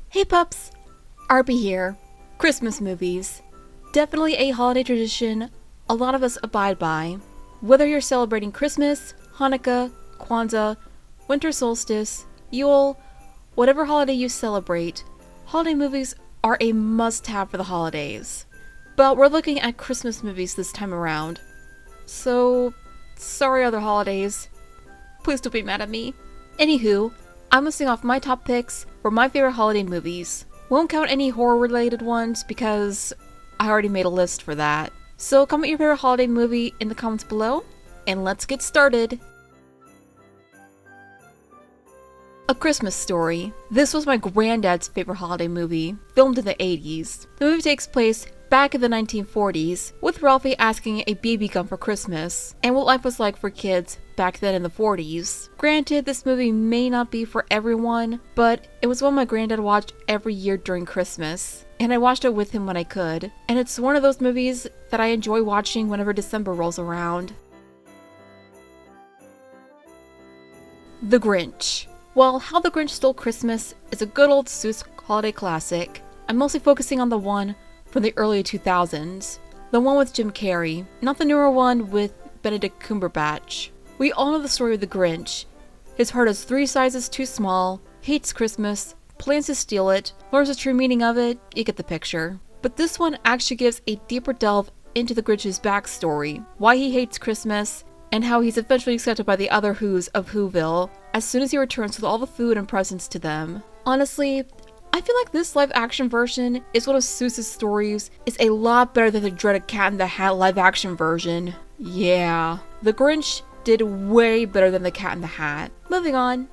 Hey pups! RB here. Christmas movies. Definitely a holiday tradition a lot of us abide by. Whether you're celebrating Christmas, Hanukkah, Kwanzaa, winter solstice, Yule, whatever holiday you celebrate, holiday movies are a must-have for the holidays. But we're looking at Christmas movies this time around. So, sorry other holidays. Please don't be mad at me. Anywho, I'm listing off my top picks for my favorite holiday movies. Won't count any horror-related ones because I already made a list for that. So comment your favorite holiday movie in the comments below, and let's get started! A Christmas Story. This was my granddad's favorite holiday movie, filmed in the 80s. The movie takes place back in the 1940s, with Ralphie asking a BB gun for Christmas, and what life was like for kids back then in the 40s. Granted, this movie may not be for everyone, but it was one my granddad watched every year during Christmas, and I watched it with him when I could, and it's one of those movies that I enjoy watching whenever December rolls around. The Grinch. While How the Grinch Stole Christmas is a good old Seuss holiday classic, I'm mostly focusing on the one from the early 2000s, the one with Jim Carrey, not the newer one with Benedict Cumberbatch. We all know the story of the Grinch. His heart is 3 sizes too small, hates Christmas, plans to steal it, learns the true meaning of it, you get the picture. But this one actually gives a deeper delve into the Grinch's backstory, why he hates Christmas, and how he's eventually accepted by the other Whos of Whoville as soon as he returns with all the food and presents to them. Honestly, I feel like this live-action version is one of Seuss's stories is a lot better than the dreaded Cat in the Hat live-action version. Yeah, the Grinch did way better than the Cat in the Hat. Moving on.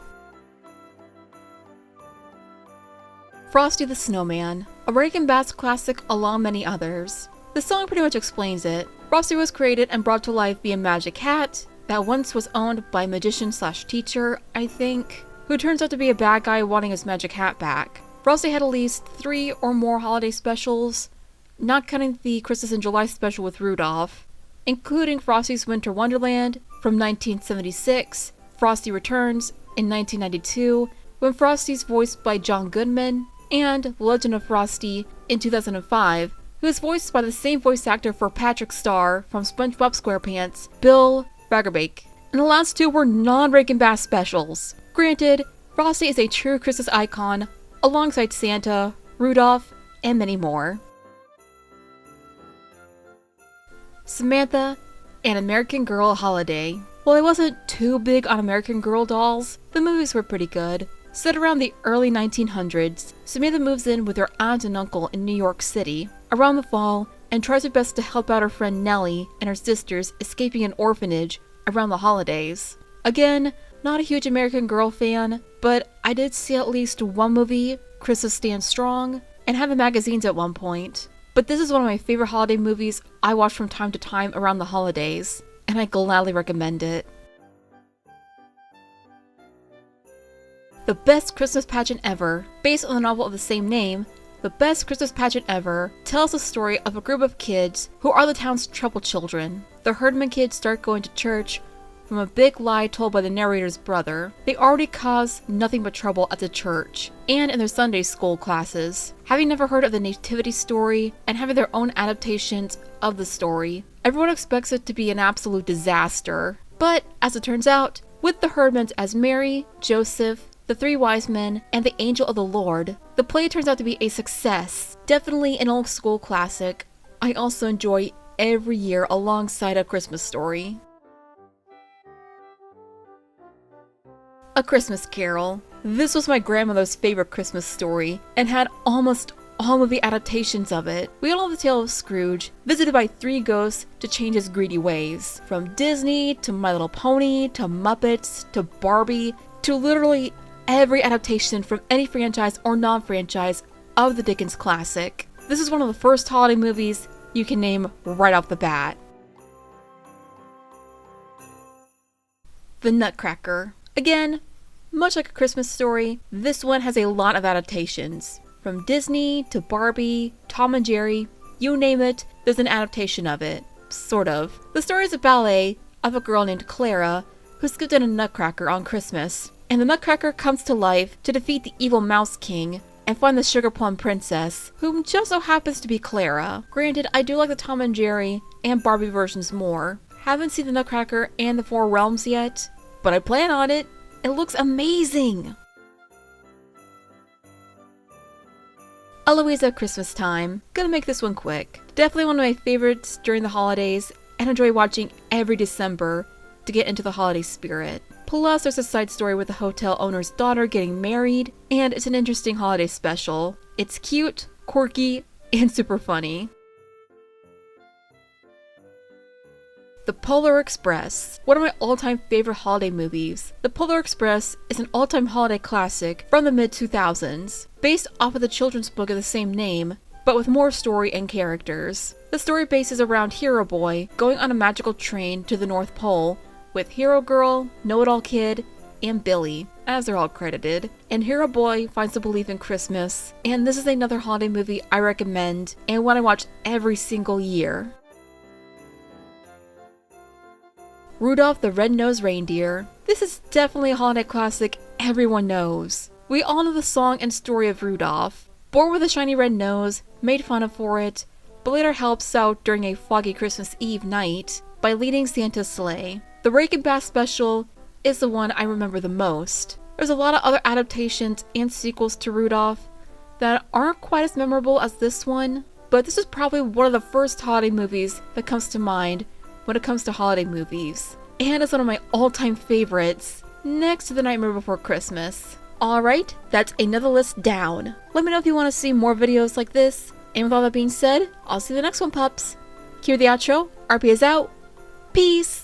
Frosty the Snowman, a Rankin Bass classic along many others. The song pretty much explains it. Frosty was created and brought to life via magic hat that once was owned by a magician/teacher, I think, who turns out to be a bad guy wanting his magic hat back. Frosty had at least 3 or more holiday specials, not counting the Christmas in July special with Rudolph, including Frosty's Winter Wonderland from 1976, Frosty Returns in 1992, when Frosty's voiced by John Goodman, and The Legend of Frosty in 2005, who is voiced by the same voice actor for Patrick Star from SpongeBob SquarePants, Bill Fagerbakke. And the last 2 were non-Rankin Bass specials. Granted, Frosty is a true Christmas icon, alongside Santa, Rudolph, and many more. Samantha, An American Girl Holiday. While I wasn't too big on American Girl dolls, the movies were pretty good. Set around the early 1900s, Samantha moves in with her aunt and uncle in New York City around the fall and tries her best to help out her friend Nellie and her sisters escaping an orphanage around the holidays. Again, not a huge American Girl fan, but I did see at least one movie, Christmas Stands Strong, and had the magazines at one point. But this is one of my favorite holiday movies I watch from time to time around the holidays, and I gladly recommend it. The Best Christmas Pageant Ever. Based on the novel of the same name, The Best Christmas Pageant Ever tells the story of a group of kids who are the town's troubled children. The Herdman kids start going to church from a big lie told by the narrator's brother. They already cause nothing but trouble at the church and in their Sunday school classes. Having never heard of the nativity story and having their own adaptations of the story, everyone expects it to be an absolute disaster. But as it turns out, with the Herdmans as Mary, Joseph, the 3 wise men, and the angel of the Lord, the play turns out to be a success. Definitely an old school classic I also enjoy every year alongside A Christmas Story. A Christmas Carol. This was my grandmother's favorite Christmas story and had almost all movie adaptations of it. We all know the tale of Scrooge, visited by 3 ghosts to change his greedy ways. From Disney, to My Little Pony, to Muppets, to Barbie, to literally every adaptation from any franchise or non-franchise of the Dickens classic. This is one of the first holiday movies you can name right off the bat. The Nutcracker. Again, much like A Christmas Story, this one has a lot of adaptations. From Disney to Barbie, Tom and Jerry, you name it, there's an adaptation of it. Sort of. The story is a ballet of a girl named Clara who skipped in a nutcracker on Christmas, and the Nutcracker comes to life to defeat the evil Mouse King, and find the Sugar Plum Princess, whom just so happens to be Clara. Granted, I do like the Tom and Jerry and Barbie versions more. Haven't seen the Nutcracker and the Four Realms yet, but I plan on it. It looks amazing! Eloise at Christmas Time. Gonna make this one quick. Definitely one of my favorites during the holidays, and enjoy watching every December to get into the holiday spirit. Plus, there's a side story with the hotel owner's daughter getting married, and it's an interesting holiday special. It's cute, quirky, and super funny. The Polar Express. One of my all-time favorite holiday movies. The Polar Express is an all-time holiday classic from the mid-2000s, based off of the children's book of the same name, but with more story and characters. The story bases around Hero Boy going on a magical train to the North Pole, with Hero Girl, Know-It-All Kid, and Billy, as they're all credited. And Hero Boy finds a belief in Christmas, and this is another holiday movie I recommend, and one I watch every single year. Rudolph the Red-Nosed Reindeer. This is definitely a holiday classic everyone knows. We all know the song and story of Rudolph. Born with a shiny red nose, made fun of for it, but later helps out during a foggy Christmas Eve night by leading Santa's sleigh. The Rankin Bass special is the one I remember the most. There's a lot of other adaptations and sequels to Rudolph that aren't quite as memorable as this one, but this is probably one of the first holiday movies that comes to mind when it comes to holiday movies. And it's one of my all-time favorites, next to The Nightmare Before Christmas. Alright, that's another list down. Let me know if you want to see more videos like this, and with all that being said, I'll see you in the next one, pups. Cue the outro, RP is out, peace!